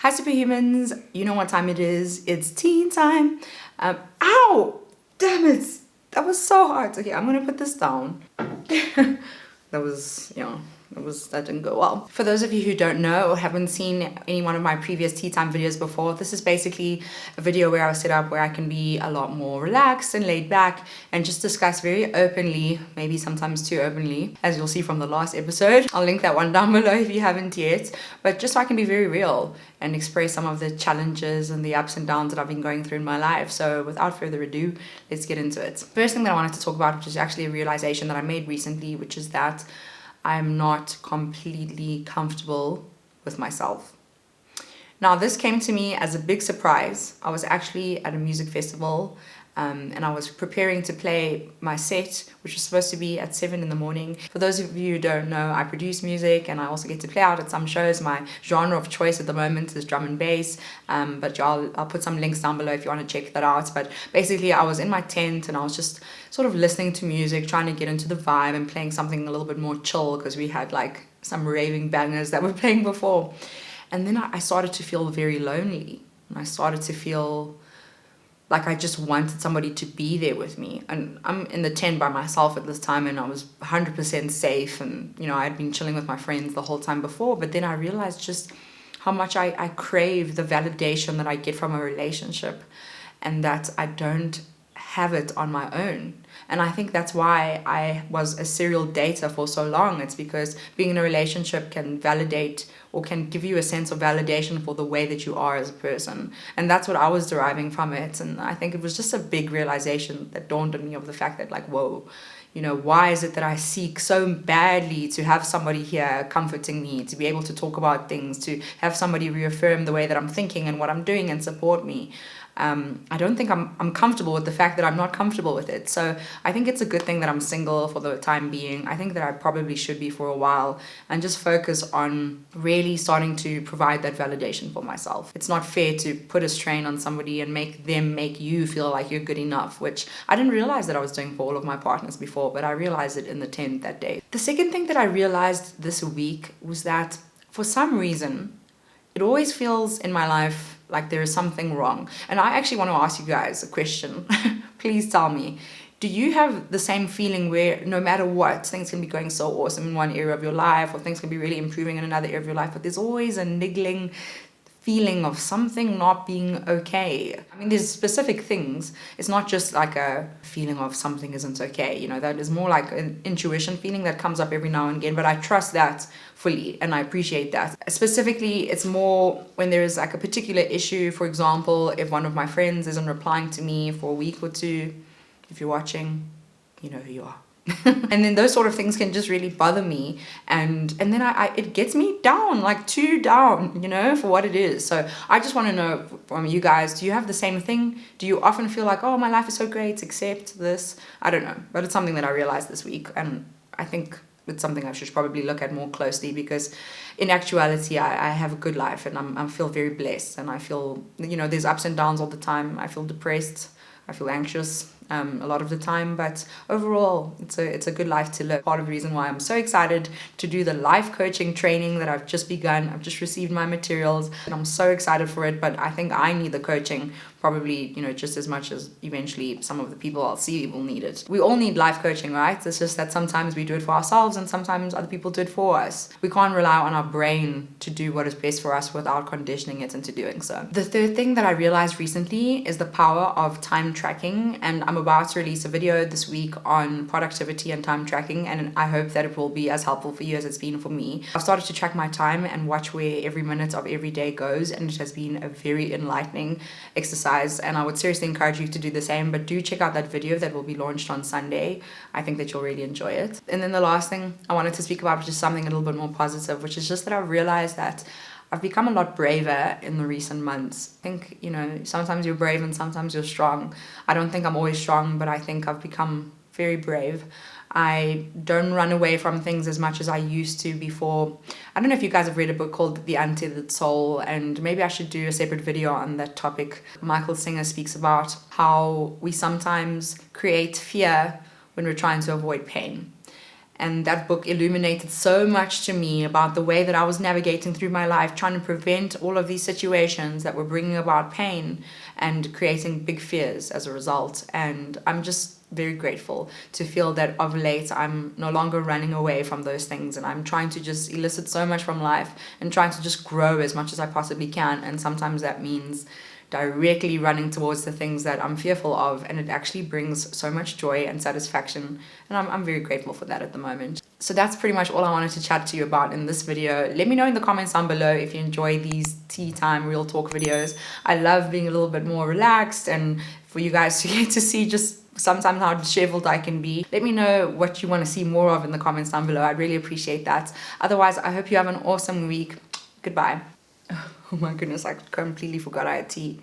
Hi Superhumans, you know what time it is. It's teen time. Ow! Damn it! That was so hard. Okay, I'm gonna put this down. That didn't go well. For those of you who don't know or haven't seen any one of my previous tea time videos before, this is basically a video where I set up where I can be a lot more relaxed and laid back and just discuss very openly, maybe sometimes too openly, as you'll see from the last episode. I'll link that one down below if you haven't yet, but just so I can be very real and express some of the challenges and the ups and downs that I've been going through in my life. So without further ado, let's get into it. First thing that I wanted to talk about, which is actually a realization that I made recently, which is that I'm not completely comfortable with myself. Now, this came to me as a big surprise. I was actually at a music festival and I was preparing to play my set, which was supposed to be at 7 in the morning. For those of you who don't know, I produce music and I also get to play out at some shows. My genre of choice at the moment is drum and bass, but I'll put some links down below if you want to check that out. But basically, I was in my tent and I was just sort of listening to music, trying to get into the vibe and playing something a little bit more chill because we had like some raving bangers that were playing before. And then I started to feel very lonely and I started to feel like I just wanted somebody to be there with me. And I'm in the tent by myself at this time and I was 100% safe and, you know, I'd been chilling with my friends the whole time before, but then I realized just how much I crave the validation that I get from a relationship and that I don't have it on my own. And I think that's why I was a serial dater for so long. It's because being in a relationship can validate or can give you a sense of validation for the way that you are as a person. And that's what I was deriving from it. And I think it was just a big realization that dawned on me of the fact that, like, whoa, you know, why is it that I seek so badly to have somebody here comforting me, to be able to talk about things, to have somebody reaffirm the way that I'm thinking and what I'm doing and support me? I don't think I'm comfortable with the fact that I'm not comfortable with it. So I think it's a good thing that I'm single for the time being. I think that I probably should be for a while and just focus on really starting to provide that validation for myself. It's not fair to put a strain on somebody and make them make you feel like you're good enough, which I didn't realize that I was doing for all of my partners before, but I realized it in the tent that day. The second thing that I realized this week was that for some reason, it always feels in my life like there is something wrong. And I actually want to ask you guys a question. Please tell me, do you have the same feeling where no matter what, things can be going so awesome in one area of your life or things can be really improving in another area of your life, but there's always a niggling feeling of something not being okay? I mean, there's specific things. It's not just like a feeling of something isn't okay. You know, that is more like an intuition feeling that comes up every now and again, but I trust that fully and I appreciate that. Specifically, it's more when there is like a particular issue. For example, if one of my friends isn't replying to me for a week or two, if you're watching, you know who you are. And then those sort of things can just really bother me, and then it gets me down, like too down, you know, for what it is. So I just want to know from you guys, do you have the same thing? Do you often feel like, oh, my life is so great except this? I don't know, but it's something that I realized this week, and I think it's something I should probably look at more closely, because in actuality I have a good life and I feel very blessed, and I feel, you know, there's ups and downs all the time. I feel depressed, I feel anxious a lot of the time, but overall it's a good life to live. Part of the reason why I'm so excited to do the life coaching training that I've just begun. I've just received my materials and I'm so excited for it, but I think I need the coaching probably, you know, just as much as eventually some of the people I'll see will need it. We all need life coaching, right? It's just that sometimes we do it for ourselves and sometimes other people do it for us. We can't rely on our brain to do what is best for us without conditioning it into doing so. The third thing that I realized recently is the power of time tracking, and I'm about to release a video this week on productivity and time tracking, and I hope that it will be as helpful for you as it's been for me. I've started to track my time and watch where every minute of every day goes, and it has been a very enlightening exercise, and I would seriously encourage you to do the same. But do check out that video that will be launched on Sunday. I think that you'll really enjoy it. And then the last thing I wanted to speak about, which is something a little bit more positive, which is just that I've realized that I've become a lot braver in the recent months. I think, you know, sometimes you're brave and sometimes you're strong. I don't think I'm always strong, but I think I've become very brave. I don't run away from things as much as I used to before. I don't know if you guys have read a book called The Untethered Soul, and maybe I should do a separate video on that topic. Michael Singer speaks about how we sometimes create fear when we're trying to avoid pain. And that book illuminated so much to me about the way that I was navigating through my life, trying to prevent all of these situations that were bringing about pain and creating big fears as a result. And I'm just very grateful to feel that of late I'm no longer running away from those things, and I'm trying to just elicit so much from life and trying to just grow as much as I possibly can. And sometimes that means directly running towards the things that I'm fearful of, and it actually brings so much joy and satisfaction, and I'm very grateful for that at the moment. So that's pretty much all I wanted to chat to you about in this video. Let me know in the comments down below if you enjoy these tea time real talk videos. I love being a little bit more relaxed, and for you guys to get to see just sometimes how disheveled I can be. Let me know what you want to see more of in the comments down below. I'd really appreciate that. Otherwise, I hope you have an awesome week. Goodbye. Oh my goodness, I completely forgot I had tea.